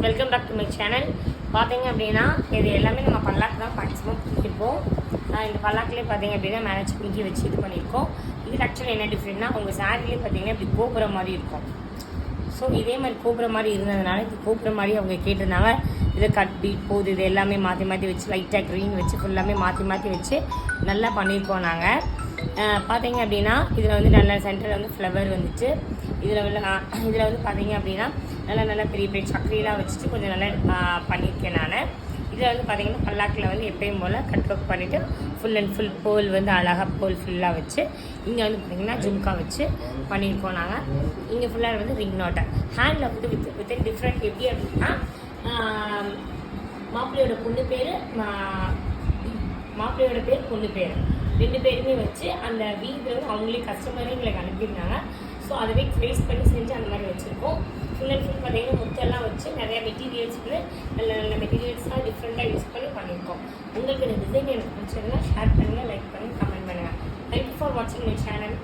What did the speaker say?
Welcome back to my channel. பார்த்தீங்க அப்படின்னா இது எல்லாமே நம்ம பல்லாக்கு தான் மேக்ஸிமம் பிடிக்கிருப்போம். இந்த பல்லாக்கிலே பார்த்தீங்க அப்படின்னா மேனேஜ் பிடிக்கி வச்சு இது பண்ணியிருக்கோம். இதுக்கு ஆக்சுவலி என்ன டிஃப்ரெண்ட்னா உங்கள் சாரிலே பார்த்தீங்கன்னா இப்படி கோபுரம் மாதிரி இருக்கும். ஸோ இதே மாதிரி கோபுரம் மாதிரி இருந்ததுனால இது கோபுரம் மாதிரி அவங்க கேட்டிருந்தாங்க. இதை கட் பீட் போகுது இது எல்லாமே மாற்றி மாற்றி வச்சு லைட்டாக க்ரீன் வச்சு ஃபுல்லாமே மாற்றி மாற்றி வச்சு நல்லா பண்ணியிருக்கோம். நாங்கள் பார்த்தீங்க அப்படின்னா இதில் வந்து நல்ல சென்டரில் வந்து ஃப்ளவர் வந்துச்சு. இதில் வந்து பார்த்தீங்க அப்படின்னா நல்லா பெரிய பெரிய சக்கரையெல்லாம் வச்சுட்டு கொஞ்சம் நல்லா பண்ணியிருக்கேன் நான். இதில் வந்து பார்த்தீங்கன்னா பல்லாக்கில் வந்து எப்பயும் போல் கட் ஒர்க் பண்ணிவிட்டு ஃபுல் அண்ட் ஃபுல் போல் வந்து அழகாக போல் ஃபுல்லாக வச்சு இங்கே வந்து பார்த்திங்கன்னா ஜும்கா வச்சு பண்ணியிருக்கோம் நாங்கள். இங்கே ஃபுல்லாக வந்து ரிங் நாட்டை ஹேண்டில் வந்து வித் டிஃப்ரெண்ட் எப்படி அப்படின்னா மாப்பிள்ளையோட பொண்ணு பேர் மாப்பிள்ளையோட பேர் பொண்ணு பேர் ரெண்டு பேருமே வச்சு அந்த வீட்டில் வந்து அவங்களே கஸ்டமரே எங்களுக்கு அனுப்பியிருந்தாங்க. ஸோ அதுவே ட்ரேஸ் பண்ணி செஞ்சு அந்த மாதிரி வச்சுருக்கோம். ஃபுல் அண்ட் ஃபுல் பார்த்தீங்கன்னா முத்தெல்லாம் வச்சு நிறையா மெட்டீரியல்ஸ் வந்து நல்ல நல்ல மெட்டீரியல்ஸ்லாம் டிஃப்ரெண்ட்டாக யூஸ் பண்ணி பண்ணியிருக்கோம். உங்களுக்கு இந்த டிசைன் எனக்கு பிடிச்சிருந்தா ஷேர் பண்ணுங்கள், லைக் பண்ணுங்கள், கமெண்ட் பண்ணுங்கள். தேங்க்யூ ஃபார் வாட்சிங் மை சேனல்.